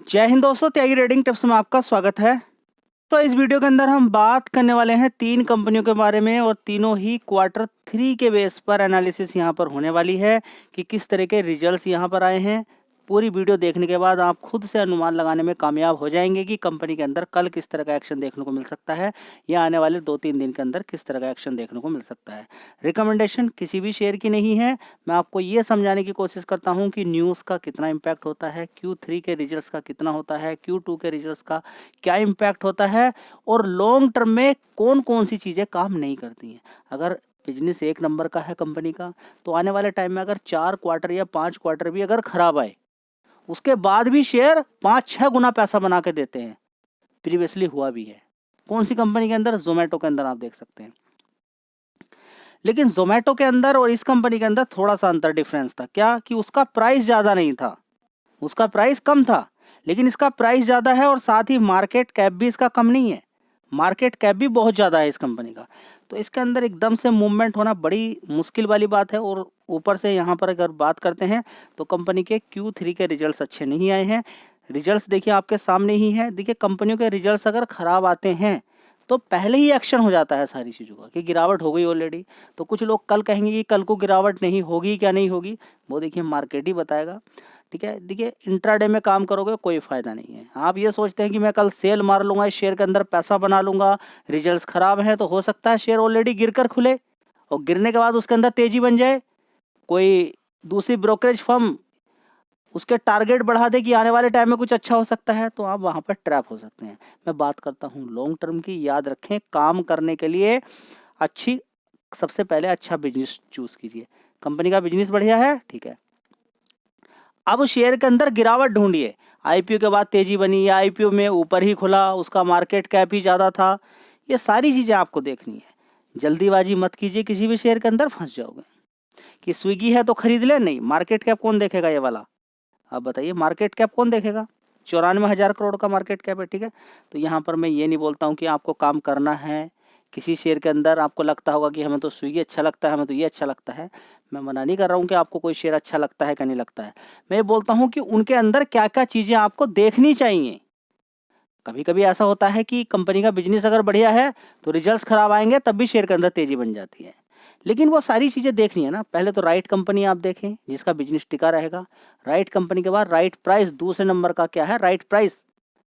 जय हिंद दोस्तों, त्यागी trading tips में आपका स्वागत है। तो इस वीडियो के अंदर हम बात करने वाले हैं 3 कंपनियों के बारे में और तीनों ही क्वार्टर 3 के बेस पर एनालिसिस यहाँ पर होने वाली है कि किस तरह के रिजल्ट्स यहाँ पर आए हैं। पूरी वीडियो देखने के बाद आप खुद से अनुमान लगाने में कामयाब हो जाएंगे कि कंपनी के अंदर कल किस तरह का एक्शन देखने को मिल सकता है या आने वाले 2-3 दिन के अंदर किस तरह का एक्शन देखने को मिल सकता है। रिकमेंडेशन किसी भी शेयर की नहीं है। मैं आपको ये समझाने की कोशिश करता हूँ कि न्यूज़ का कितना इम्पैक्ट होता है, Q3 के रिजल्ट्स का कितना होता है, Q2 के रिजल्ट्स का क्या इम्पैक्ट होता है और लॉन्ग टर्म में कौन कौन सी चीज़ें काम नहीं करती हैं। अगर बिजनेस एक नंबर का है कंपनी का, तो आने वाले टाइम में अगर 4 क्वार्टर या 5 क्वार्टर भी अगर खराब आए, उसके बाद भी शेयर 5-6 गुना पैसा बना के देते हैं। प्रीवियसली हुआ भी है। कौन सी कंपनी के अंदर? जोमेटो के अंदर आप देख सकते हैं। लेकिन जोमेटो के अंदर और इस कंपनी के अंदर थोड़ा सा अंतर डिफरेंस था। क्या कि उसका प्राइस ज़्यादा नहीं था, उसका प्राइस कम था, लेकिन इसका प्राइस ज़्यादा है और साथ ही मार्केट कैप भी इसका कम नहीं है। मार्केट कैप भी बहुत ज़्यादा है इस कंपनी का। तो इसके अंदर एकदम से मूवमेंट होना बड़ी मुश्किल वाली बात है। और ऊपर से यहाँ पर अगर बात करते हैं तो कंपनी के Q3 के रिजल्ट्स अच्छे नहीं आए हैं। रिजल्ट्स देखिए आपके सामने ही हैं। देखिए कंपनियों के रिजल्ट्स अगर ख़राब आते हैं तो पहले ही एक्शन हो जाता है सारी चीज़ों का कि गिरावट हो गई ऑलरेडी। तो कुछ लोग कल कहेंगे कि कल को गिरावट नहीं होगी, क्या नहीं होगी, वो देखिए मार्केट ही बताएगा। ठीक है, देखिए इंट्राडे में काम करोगे कोई फ़ायदा नहीं है। आप ये सोचते हैं कि मैं कल सेल मार लूँगा, इस शेयर के अंदर पैसा बना लूँगा, रिजल्ट्स ख़राब हैं तो हो सकता है शेयर ऑलरेडी गिर कर खुले और गिरने के बाद उसके अंदर तेज़ी बन जाए। कोई दूसरी ब्रोकरेज फर्म उसके टारगेट बढ़ा दे कि आने वाले टाइम में कुछ अच्छा हो सकता है, तो आप वहाँ पर ट्रैप हो सकते हैं। मैं बात करता हूँ लॉन्ग टर्म की। याद रखें, काम करने के लिए सबसे पहले अच्छा बिजनेस चूज़ कीजिए। कंपनी का बिजनेस बढ़िया है, ठीक है। अब शेयर के अंदर गिरावट ढूंढिए। आईपीओ के बाद तेजी बनी या आईपीओ में ऊपर ही खुला, उसका मार्केट कैप ही ज़्यादा था, ये सारी चीज़ें आपको देखनी है। जल्दीबाजी मत कीजिए, किसी भी शेयर के अंदर फंस जाओगे। कि स्विगी है तो खरीद ले, नहीं, मार्केट कैप कौन देखेगा ये वाला? आप बताइए, मार्केट कैप कौन देखेगा? 94,000 करोड़ का मार्केट कैप है, ठीक है। तो यहाँ पर मैं ये नहीं बोलता हूँ कि आपको काम करना है किसी शेयर के अंदर। आपको लगता होगा कि हमें तो स्विगी अच्छा लगता है, हमें तो ये अच्छा लगता है। मैं मना नहीं कर रहा हूँ कि आपको कोई शेयर अच्छा लगता है कि नहीं लगता है। मैं ये बोलता हूँ कि उनके अंदर क्या क्या चीज़ें आपको देखनी चाहिए। कभी कभी ऐसा होता है कि कंपनी का बिजनेस अगर बढ़िया है तो रिजल्ट्स खराब आएंगे, तब भी शेयर के अंदर तेजी बन जाती है। लेकिन वो सारी चीज़ें देखनी है ना। पहले तो राइट कंपनी आप देखें जिसका बिजनेस टिका रहेगा। राइट कंपनी के बाद राइट प्राइस। दूसरे नंबर का क्या है? Right price.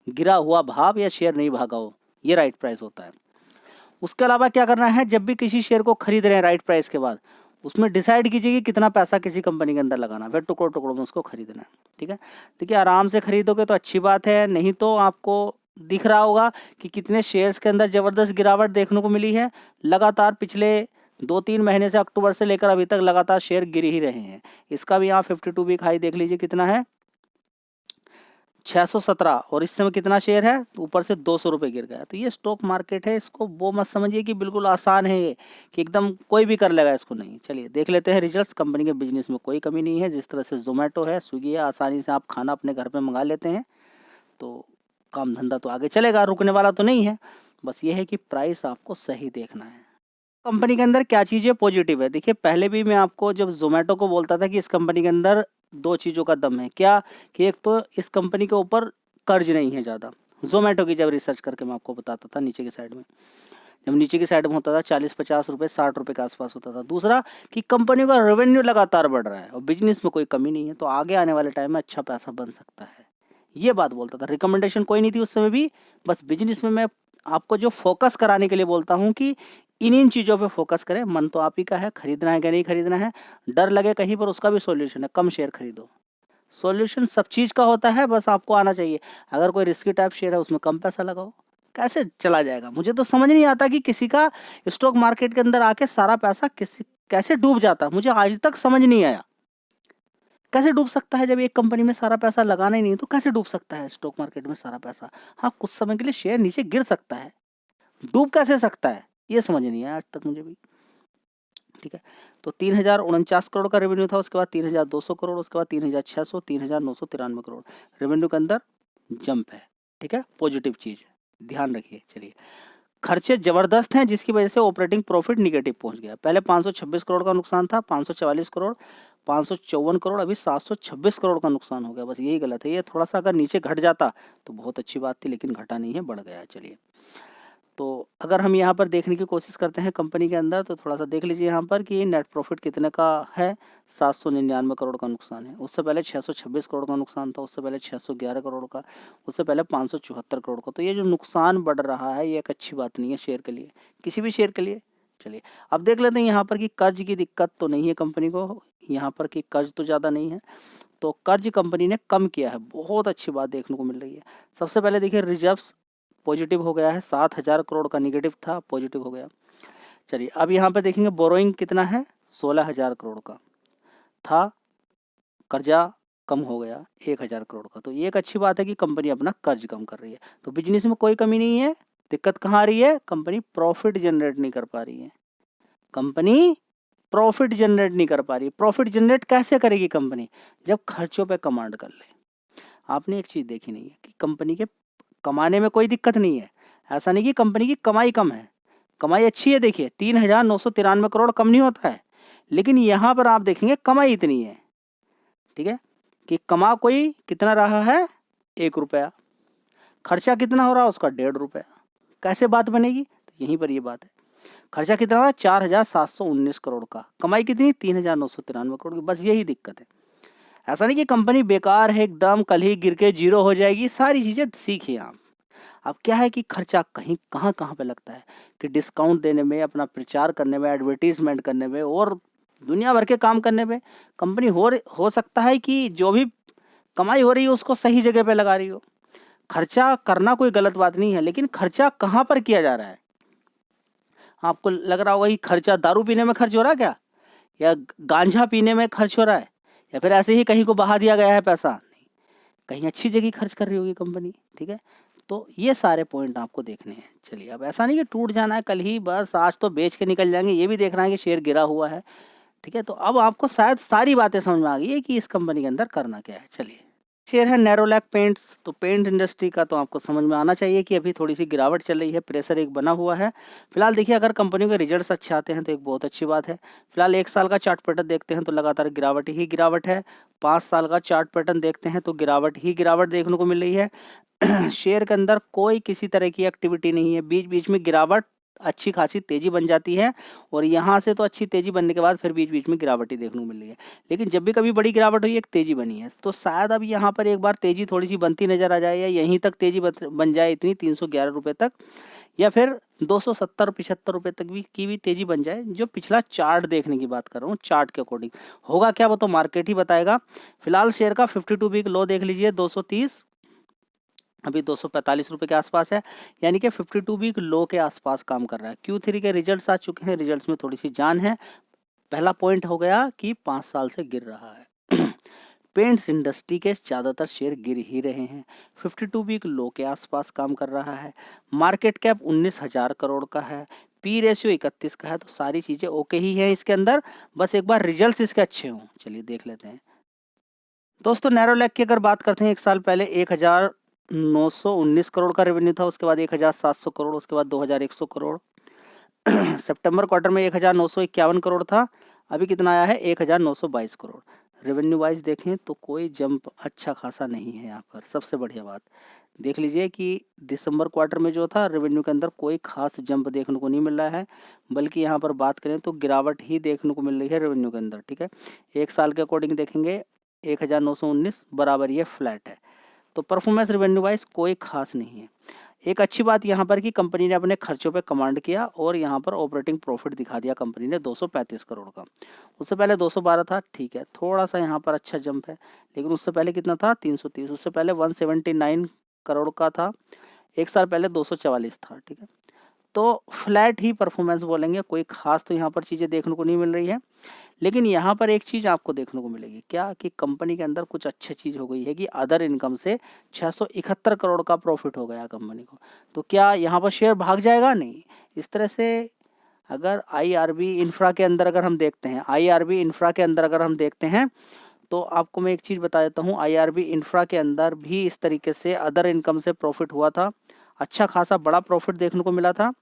गिरा हुआ भाव या शेयर नहीं भागा हो, ये राइट प्राइस होता है। उसके अलावा क्या करना है, जब भी किसी शेयर को खरीद रहे हैं राइट प्राइस के बाद, उसमें डिसाइड कीजिए कि कितना पैसा किसी कंपनी के अंदर लगाना, फिर टुकड़ों टुकड़ों में उसको खरीदना है। ठीक है, देखिए आराम से खरीदोगे तो अच्छी बात है, नहीं तो आपको दिख रहा होगा कि कितने शेयर्स के अंदर ज़बरदस्त गिरावट देखने को मिली है। लगातार पिछले 2-3 महीने से, अक्टूबर से लेकर अभी तक लगातार शेयर गिर ही रहे हैं। इसका भी यहाँ 52 वीक हाई देख लीजिए कितना है, 617। और इस समय कितना शेयर है? तो ऊपर से 200 रुपये गिर गया। तो ये स्टॉक मार्केट है, इसको वो मत समझिए कि बिल्कुल आसान है ये, कि एकदम कोई भी कर लेगा इसको, नहीं। चलिए देख लेते हैं रिजल्ट्स। कंपनी के बिजनेस में कोई कमी नहीं है। जिस तरह से जोमेटो है, स्विगी है, आसानी से आप खाना अपने घर पे मंगा लेते हैं, तो काम धंधा तो आगे चलेगा, रुकने वाला तो नहीं है। बस ये है कि प्राइस आपको सही देखना है। कंपनी के अंदर क्या चीज़ें पॉजिटिव है? देखिए पहले भी मैं आपको जब जोमेटो को बोलता था कि इस कंपनी के अंदर 2 चीज़ों का दम है। क्या? कि एक तो इस कंपनी के ऊपर कर्ज नहीं है ज़्यादा। जोमेटो की जब रिसर्च करके मैं आपको बताता था, नीचे की साइड में, जब नीचे की साइड में होता था 40-50 रुपये, 60 रुपये के आसपास होता था। दूसरा कि कंपनी का रेवेन्यू लगातार बढ़ रहा है और बिजनेस में कोई कमी नहीं है, तो आगे आने वाले टाइम में अच्छा पैसा बन सकता है, ये बात बोलता था। रिकमेंडेशन कोई नहीं थी उस समय भी, बस बिजनेस में मैं आपको जो फोकस कराने के लिए बोलता हूँ कि इन चीज़ों पे फोकस करें। मन तो आप ही का है, खरीदना है कि नहीं खरीदना है। डर लगे कहीं पर, उसका भी सॉल्यूशन है, कम शेयर खरीदो। सॉल्यूशन सब चीज़ का होता है, बस आपको आना चाहिए। अगर कोई रिस्की टाइप शेयर है उसमें कम पैसा लगाओ। कैसे चला जाएगा? मुझे तो समझ नहीं आता कि किसी का स्टॉक मार्केट के अंदर आके सारा पैसा कैसे डूब जाता, मुझे आज तक समझ नहीं आया। कैसे डूब सकता है? जब एक कंपनी में सारा पैसा लगाना ही नहीं तो कैसे डूब सकता है स्टॉक मार्केट में सारा पैसा? हाँ, कुछ समय के लिए शेयर नीचे गिर सकता है, डूब कैसे सकता है ये समझ नहीं आया आज तक मुझे भी। ठीक है, तो 3049 करोड़ का रेवेन्यू था, उसके बाद 3200 करोड़, उसके बाद 3600, 3993 करोड़ रेवेन्यू के अंदर जंप है। ठीक है, पॉजिटिव चीज है, ध्यान रखिए। चलिए, खर्चे जबरदस्त हैं जिसकी वजह से ऑपरेटिंग प्रॉफिट निगेटिव पहुंच गया। पहले 526 करोड़ का नुकसान था, 544 करोड़, 554 करोड़, अभी 726 करोड़ का नुकसान हो गया। बस यही गलत है, ये थोड़ा सा अगर नीचे घट जाता तो बहुत अच्छी बात थी, लेकिन घटा नहीं है, बढ़ गया। चलिए, तो अगर हम यहाँ पर देखने की कोशिश करते हैं कंपनी के अंदर, तो थोड़ा सा देख लीजिए यहाँ पर कि नेट प्रॉफिट कितने का है। 799 करोड़ का नुकसान है। उससे पहले 626 करोड़ का नुकसान था, उससे पहले 611 करोड़ का, उससे पहले 574 करोड़ का। तो ये जो नुकसान बढ़ रहा है, ये एक अच्छी बात नहीं है शेयर के लिए, किसी भी शेयर के लिए। चलिए, अब देख लेते हैं यहाँ पर कि कर्ज की दिक्कत तो नहीं है कंपनी को, यहाँ पर कि कर्ज तो ज़्यादा नहीं है, तो कर्ज कंपनी ने कम किया है, बहुत अच्छी बात देखने को मिल रही है। सबसे पहले देखिए, रिजर्व्स पॉजिटिव हो गया है, 7,000 करोड़ का निगेटिव था, पॉजिटिव हो गया। चलिए, अब यहाँ पे देखेंगे बोरोइंग कितना है, 16,000 करोड़ का था, कर्जा कम हो गया 1,000 करोड़ का। तो ये एक अच्छी बात है कि कंपनी अपना कर्ज कम कर रही है। तो बिजनेस में कोई कमी नहीं है। दिक्कत कहाँ आ रही है, कंपनी प्रॉफिट जनरेट नहीं कर पा रही है। कंपनी प्रॉफिट जनरेट नहीं कर पा रही। प्रॉफिट जनरेट कैसे करेगी कंपनी, जब खर्चों पे कमांड कर ले। आपने एक चीज देखी नहीं है कि कंपनी के कमाने में कोई दिक्कत नहीं है, ऐसा नहीं कि कंपनी की कमाई कम है, कमाई अच्छी है। देखिए 3,993 करोड़ कम नहीं होता है, लेकिन यहाँ पर आप देखेंगे कमाई इतनी है, ठीक है, कि कमा कोई कितना रहा है, 1 रुपया, खर्चा कितना हो रहा है उसका 1.5 रुपया। कैसे बात बनेगी, तो यहीं पर ये बात है। खर्चा कितना हो रहा है, 4,719 करोड़ का, कमाई कितनी, 3,993 करोड़ की। बस यही दिक्कत है। ऐसा नहीं कि कंपनी बेकार है एकदम, कल ही गिर के जीरो हो जाएगी। सारी चीज़ें सीखिए आप। अब क्या है कि खर्चा कहीं कहाँ कहाँ पे लगता है, कि डिस्काउंट देने में, अपना प्रचार करने में, एडवर्टीजमेंट करने में और दुनिया भर के काम करने में। कंपनी हो सकता है कि जो भी कमाई हो रही है उसको सही जगह पे लगा रही हो। खर्चा करना कोई गलत बात नहीं है, लेकिन खर्चा कहाँ पर किया जा रहा है। आपको लग रहा होगा कि खर्चा दारू पीने में खर्च हो रहा है क्या, या गांजा पीने में खर्च हो रहा है, या फिर ऐसे ही कहीं को बहा दिया गया है पैसा, नहीं, कहीं अच्छी जगह खर्च कर रही होगी कंपनी, ठीक है। तो ये सारे पॉइंट आपको देखने हैं। चलिए, अब ऐसा नहीं कि टूट जाना है कल ही, बस आज तो बेच के निकल जाएंगे, ये भी देखना है कि शेयर गिरा हुआ है, ठीक है। तो अब आपको शायद सारी बातें समझ में आ गई है कि इस कंपनी के अंदर करना क्या है। चलिए, शेयर है नेरोलैक पेंट्स। तो पेंट इंडस्ट्री का तो आपको समझ में आना चाहिए कि अभी थोड़ी सी गिरावट चल रही है, प्रेशर एक बना हुआ है। फिलहाल देखिए, अगर कंपनियों के रिजल्ट्स अच्छे आते हैं तो एक बहुत अच्छी बात है। फिलहाल 1 साल का चार्ट पैटर्न देखते हैं तो लगातार गिरावट ही गिरावट है। 5 साल का चार्ट पैटर्न देखते हैं तो गिरावट ही गिरावट देखने को मिल रही है। शेयर के अंदर कोई किसी तरह की एक्टिविटी नहीं है, बीच बीच में गिरावट, अच्छी खासी तेजी बन जाती है, और यहाँ से तो अच्छी तेजी बनने के बाद फिर बीच बीच में गिरावट ही देखने को मिल रही है। लेकिन जब भी कभी बड़ी गिरावट हुई, एक तेजी बनी है, तो शायद अब यहाँ पर एक बार तेजी थोड़ी सी बनती नजर आ जाए, या यहीं तक तेजी बन जाए, इतनी 311 रुपये तक, या फिर 270-75 रुपये तक की भी तेजी बन जाए। जो पिछला चार्ट देखने की बात कर रहा हूँ, चार्ट के अकॉर्डिंग होगा क्या, वो तो मार्केट ही बताएगा। फिलहाल शेयर का 52 वीक लो देख लीजिए, 230, अभी 245 रुपये के आसपास है, यानी कि 52 वीक लो के आसपास काम कर रहा है। Q3 के रिजल्ट्स आ चुके हैं, रिजल्ट्स में थोड़ी सी जान है। पहला पॉइंट हो गया कि 5 साल से गिर रहा है। पेंट्स इंडस्ट्री के ज़्यादातर शेयर गिर ही रहे हैं। 52 वीक लो के आसपास काम कर रहा है। मार्केट कैप 19,000 करोड़ का है। पी रेशियो 31 का है। तो सारी चीज़ें ओके ही है इसके अंदर, बस एक बार रिजल्ट्स इसके अच्छे हों। चलिए देख लेते हैं दोस्तों। नैरोलैक की अगर बात करते हैं, 1 साल पहले 1,919 करोड़ का रेवेन्यू था, उसके बाद 1,700 करोड़, उसके बाद 2,100 करोड़। सितंबर क्वार्टर में 1,951 करोड़ था, अभी कितना आया है, 1,922 करोड़। रेवेन्यू वाइज देखें तो कोई जंप अच्छा खासा नहीं है यहाँ पर। सबसे बढ़िया बात देख लीजिए कि दिसंबर क्वार्टर में जो था रेवेन्यू के अंदर कोई खास जंप देखने को नहीं मिल रहा है, बल्कि यहाँ पर बात करें तो गिरावट ही देखने को मिल रही है रेवेन्यू के अंदर, ठीक है। 1 साल के अकॉर्डिंग देखेंगे 1,919 बराबर ये फ्लैट है। तो परफॉर्मेंस रेवेन्यू वाइज कोई खास नहीं है। एक अच्छी बात यहाँ पर कि कंपनी ने अपने खर्चों पे कमांड किया, और यहाँ पर ऑपरेटिंग प्रॉफिट दिखा दिया कंपनी ने 235 करोड़ का। उससे पहले 212 था, ठीक है, थोड़ा सा यहाँ पर अच्छा जंप है, लेकिन उससे पहले कितना था, 330, उससे पहले 179 करोड़ का था, 1 साल पहले 244 था, ठीक है। तो फ्लैट ही परफॉर्मेंस बोलेंगे, कोई खास तो यहाँ पर चीज़ें देखने को नहीं मिल रही है। लेकिन यहाँ पर एक चीज़ आपको देखने को मिलेगी, क्या कि कंपनी के अंदर कुछ अच्छी चीज़ हो गई है कि अदर इनकम से 671 करोड़ का प्रॉफिट हो गया कंपनी को। तो क्या यहाँ पर शेयर भाग जाएगा, नहीं। इस तरह से अगर आईआरबी इंफ्रा के अंदर अगर हम देखते हैं, आईआरबी इंफ्रा के अंदर अगर हम देखते हैं, तो आपको मैं एक चीज़ बता देता हूँ, आईआरबी इंफ्रा के अंदर भी इस तरीके से अदर इनकम से प्रॉफिट हुआ था, अच्छा खासा बड़ा प्रॉफिट देखने को मिला था।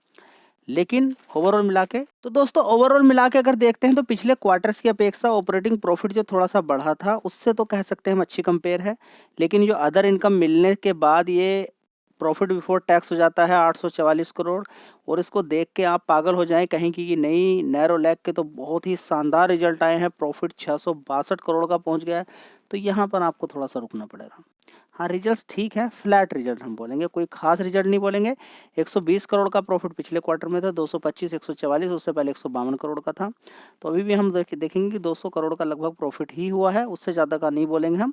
लेकिन ओवरऑल मिला के तो दोस्तों ओवरऑल मिला के अगर देखते हैं तो पिछले क्वार्टर्स की अपेक्षा ऑपरेटिंग प्रॉफिट जो थोड़ा सा बढ़ा था उससे तो कह सकते हैं हम अच्छी कंपेयर है। लेकिन जो अदर इनकम मिलने के बाद ये प्रॉफिट बिफोर टैक्स हो जाता है 844 करोड़, और इसको देख के आप पागल हो जाएं कहीं कि नई नैरो लैक के तो बहुत ही शानदार रिजल्ट आए हैं, प्रॉफिट 662 करोड़ का पहुंच गया है। तो यहाँ पर आपको थोड़ा सा रुकना पड़ेगा। हाँ, रिजल्ट्स ठीक है, फ्लैट रिजल्ट हम बोलेंगे, कोई खास रिजल्ट नहीं बोलेंगे। 120 करोड़ का प्रॉफिट पिछले क्वार्टर में था, 225, 144, उससे पहले 152 करोड़ का था। तो अभी भी हम देखेंगे कि 200 करोड़ का लगभग प्रॉफिट ही हुआ है, उससे ज़्यादा का नहीं बोलेंगे हम।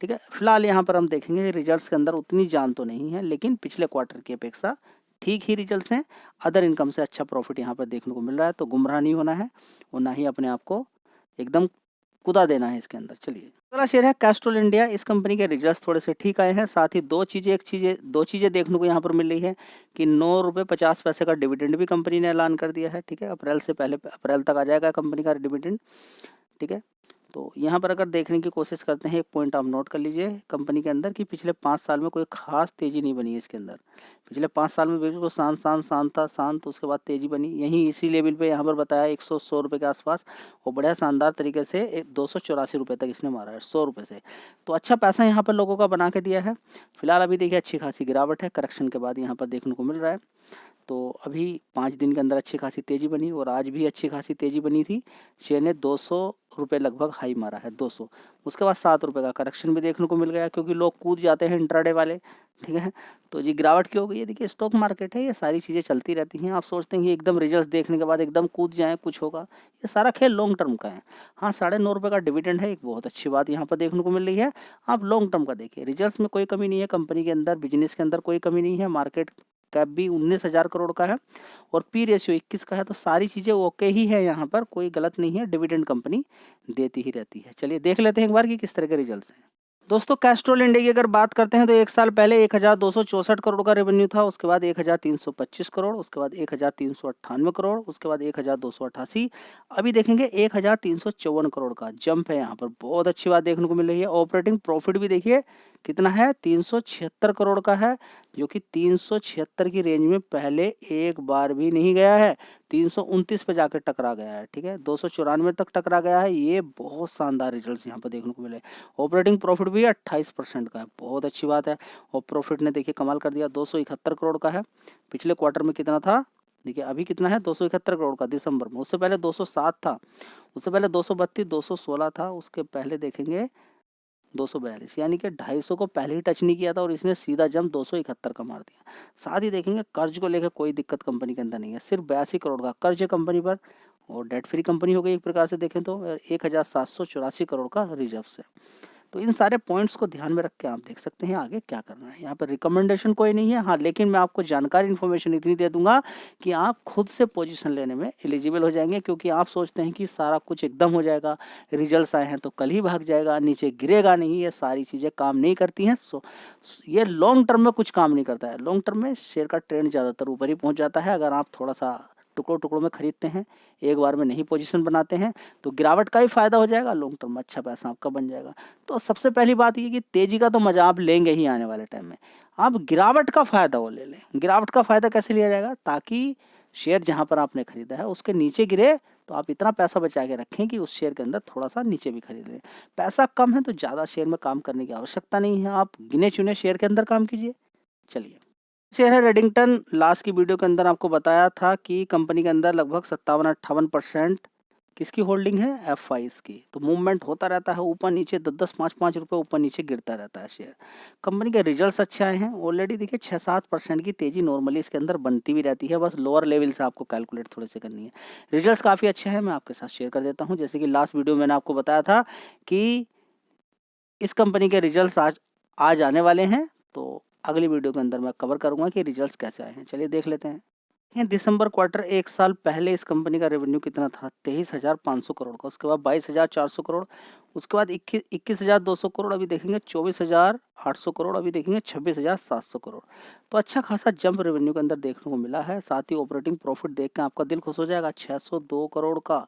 ठीक है, फिलहाल यहाँ पर हम देखेंगे रिजल्ट्स के अंदर उतनी जान तो नहीं है, लेकिन पिछले क्वार्टर की अपेक्षा ठीक ही रिजल्ट्स हैं। अदर इनकम से अच्छा प्रॉफिट यहाँ पर देखने को मिल रहा है, तो गुमराह नहीं होना है और ना ही अपने आप को एकदम कुदा देना है इसके अंदर। चलिए, अगला शेयर है कैस्ट्रोल इंडिया। इस कंपनी के रिजल्ट्स थोड़े से ठीक आए हैं, साथ ही दो चीज़ें देखने को यहाँ पर मिल रही है कि 9 रुपये 50 पैसे का डिविडेंड भी कंपनी ने ऐलान कर दिया है। ठीक है, अप्रैल से पहले अप्रैल तक आ जाएगा कंपनी का डिविडेंड। ठीक है, तो यहाँ पर अगर देखने की कोशिश करते हैं, एक पॉइंट आप नोट कर लीजिए कंपनी के अंदर कि पिछले 5 साल में कोई खास तेज़ी नहीं बनी है इसके अंदर। पिछले 5 साल में बिल्कुल शांत था, उसके बाद तेज़ी बनी यहीं इसी लेवल पे यहाँ पर बताया 100 रुपये के आसपास, और बड़ा शानदार तरीके से 284 रुपये तक इसने मारा है 100 रुपये से। तो अच्छा पैसा यहाँ पर लोगों का बना के दिया है। फिलहाल अभी देखिए अच्छी खासी गिरावट है, करेक्शन के बाद यहाँ पर देखने को मिल रहा है। तो अभी 5 दिन के अंदर अच्छी खासी तेज़ी बनी, और आज भी अच्छी खासी तेज़ी बनी थी। शेयर ने 200 रुपये लगभग हाई मारा है, 200। उसके बाद 7 रुपये का करेक्शन भी देखने को मिल गया, क्योंकि लोग कूद जाते हैं इंट्राडे वाले। ठीक है, तो जी गिरावट क्यों हो गई है? देखिए स्टॉक मार्केट है, ये सारी चीज़ें चलती रहती हैं। आप सोचते हैं कि एकदम रिजल्ट देखने के बाद एकदम कूद जाएँ, कुछ होगा, ये सारा खेल लॉन्ग टर्म का है। हाँ, 9.5 रुपये का डिविडेंड है, एक बहुत अच्छी बात यहाँ पर देखने को मिल रही है। आप लॉन्ग टर्म का देखिए, रिजल्ट्स में कोई कमी नहीं है, कंपनी के अंदर बिजनेस के अंदर कोई कमी नहीं है, मार्केट कैप भी 19,000 करोड़ का है, और पी रेशियो 21 का है। तो सारी चीज़ें ओके ही है, यहाँ पर कोई गलत नहीं है, डिविडेंड कंपनी देती ही रहती है। चलिए देख लेते हैं एक बार कि किस तरह के रिजल्ट्स हैं। दोस्तों कैस्ट्रोल इंडिया की अगर बात करते हैं तो 1 साल पहले 1264 करोड़ का रेवेन्यू था, उसके बाद 1325 करोड़, उसके बाद 1398 करोड़, उसके बाद 1288, अभी देखेंगे 1354 करोड़ का जंप है। यहाँ पर बहुत अच्छी बात देखने को मिल रही है। ऑपरेटिंग प्रॉफिट भी देखिए कितना है, 376 करोड़ का है, जो कि 376 की रेंज में पहले एक बार भी नहीं गया है। 329 पे जाकर टकरा गया है। ठीक है, 294 तक टकरा गया है। ये बहुत शानदार रिजल्ट्स यहाँ पर देखने को मिले। ऑपरेटिंग प्रॉफिट भी 28% का है, बहुत अच्छी बात है। और प्रॉफिट ने देखिए कमाल कर दिया, 271 करोड़ का है। पिछले क्वार्टर में कितना था देखिए, अभी कितना है 271 करोड़ का दिसंबर में, उससे पहले 207 था, उससे पहले 232, 216 था, उसके पहले देखेंगे 242, यानी कि 250 को पहले ही टच नहीं किया था और इसने सीधा जंप 271 का मार दिया। साथ ही देखेंगे कर्ज को लेकर कोई दिक्कत कंपनी के अंदर नहीं है, सिर्फ 82 करोड़ का कर्ज है कंपनी पर, और डेट फ्री कंपनी हो गई एक प्रकार से देखें तो। 1784 करोड़ का रिजर्व है। तो इन सारे पॉइंट्स को ध्यान में रख के आप देख सकते हैं आगे क्या करना है। यहाँ पर रिकमेंडेशन कोई नहीं है, हाँ, लेकिन मैं आपको जानकारी इन्फॉर्मेशन इतनी दे दूंगा कि आप खुद से पोजीशन लेने में एलिजिबल हो जाएंगे, क्योंकि आप सोचते हैं कि सारा कुछ एकदम हो जाएगा, रिजल्ट्स आए हैं तो कल ही भाग जाएगा, नीचे गिरेगा नहीं। ये सारी चीज़ें काम नहीं करती हैं। ये लॉन्ग टर्म में कुछ काम नहीं करता है। लॉन्ग टर्म में शेयर का ट्रेंड ज़्यादातर ऊपर ही पहुँच जाता है। अगर आप थोड़ा सा टुकड़ों में खरीदते हैं, एक बार में नहीं पोजीशन बनाते हैं, तो गिरावट का ही फायदा हो जाएगा, लॉन्ग टर्म में अच्छा पैसा आपका बन जाएगा। तो सबसे पहली बात ये कि तेजी का तो मजा आप लेंगे ही आने वाले टाइम में, आप गिरावट का फायदा वो ले लें। गिरावट का फायदा कैसे लिया जाएगा? ताकि शेयर जहां पर आपने खरीदा है उसके नीचे गिरे तो आप इतना पैसा बचा के रखें कि उस शेयर के अंदर थोड़ा सा नीचे भी खरीद लें। पैसा कम है तो ज़्यादा शेयर में काम करने की आवश्यकता नहीं है, आप गिने चुने शेयर के अंदर काम कीजिए। चलिए, शेयर है रेडिंगटन। लास्ट की वीडियो के अंदर आपको बताया था कि कंपनी के अंदर लगभग 57-58% किसकी होल्डिंग है? F5 की। तो मूवमेंट होता रहता है ऊपर नीचे, 10-10, 5-5 रुपये ऊपर नीचे गिरता रहता है शेयर। कंपनी के रिजल्ट्स अच्छे आए हैं ऑलरेडी। देखिए 6-7% की तेजी नॉर्मली इसके अंदर बनती भी रहती है, बस लोअर लेवल से आपको कैलकुलेट थोड़े से करनी है। रिजल्ट्स काफ़ी अच्छे हैं, मैं आपके साथ शेयर कर देता हूँ। जैसे कि लास्ट वीडियो मैंने आपको बताया था कि इस कंपनी के रिजल्ट्स आज आने वाले हैं, तो अगली वीडियो के अंदर मैं कवर करूंगा कि रिजल्ट्स कैसे आए हैं। चलिए देख लेते हैं। ये दिसंबर क्वार्टर, एक साल पहले इस कंपनी का रेवेन्यू कितना था? 23,500 करोड़ का, उसके बाद 22,400 करोड़, उसके बाद 21,200 करोड़, अभी देखेंगे 26,800 करोड़, अभी देखेंगे 26,700 करोड़। तो अच्छा खासा जंप रेवेन्यू के अंदर देखने को मिला है। साथ ही ऑपरेटिंग प्रॉफिट देख के आपका दिल खुश हो जाएगा, 602 करोड़ का,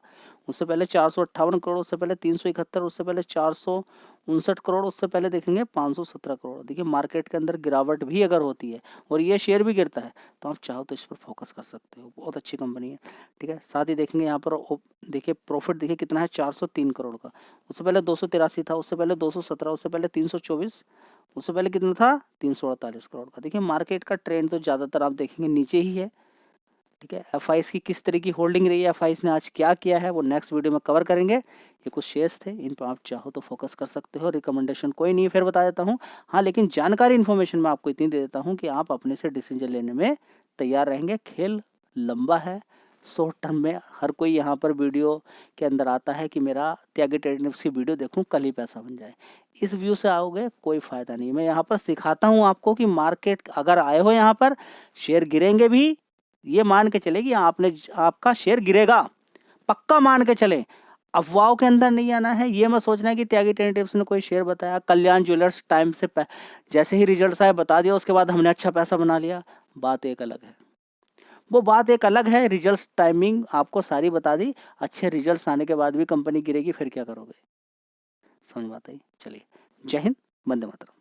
उससे पहले 458 करोड़, उससे पहले 371, उससे पहले 459 करोड़, उससे पहले देखेंगे 517 करोड़। देखिए मार्केट के अंदर गिरावट भी अगर होती है और ये शेयर भी गिरता है तो आप चाहो तो इस पर फोकस कर सकते हो, बहुत अच्छी कंपनी है। ठीक है, साथ ही देखेंगे यहाँ पर देखिए प्रॉफिट देखिए कितना है, 403 करोड़ का, उससे पहले 283 था, उससे पहले 217, उससे पहले 324, उससे पहले कितना था, 348 करोड़ का। देखिए मार्केट का ट्रेंड तो ज़्यादातर आप देखेंगे नीचे ही है। ठीक है, एफ की किस तरह की होल्डिंग रही है, एफ ने आज क्या किया है, वो नेक्स्ट वीडियो में कवर करेंगे। ये कुछ शेयर्स थे, इन पर आप चाहो तो फोकस कर सकते हो। रिकमेंडेशन कोई नहीं है, फिर बता देता हूँ। हाँ, लेकिन जानकारी इन्फॉर्मेशन मैं आपको इतनी दे देता हूँ कि आप अपने से डिसीजन लेने में तैयार रहेंगे। खेल लंबा है, शॉर्ट टर्म में हर कोई यहाँ पर वीडियो के अंदर आता है कि मेरा त्यागी ट्रेडिंग टिप्स की वीडियो देखूँ, कल ही पैसा बन जाए। इस व्यू से आओगे कोई फ़ायदा नहीं। मैं यहाँ पर सिखाता हूँ आपको कि मार्केट अगर आए हो यहाँ पर, शेयर गिरेंगे भी, ये मान के चले कि आपका शेयर गिरेगा, पक्का मान के चले। अफवाहों के अंदर नहीं आना है। ये मत सोचना है कि त्यागी ट्रेडिंग टिप्स ने कोई शेयर बताया, कल्याण ज्वेलर्स टाइम से जैसे ही रिजल्ट आए बता दिया, उसके बाद हमने अच्छा पैसा बना लिया, बात एक अलग है। वो बात एक अलग है। रिजल्ट्स टाइमिंग आपको सारी बता दी, अच्छे रिजल्ट्स आने के बाद भी कंपनी गिरेगी, फिर क्या करोगे? समझ में आता है? चलिए, जय हिंद, वंदे मातरम।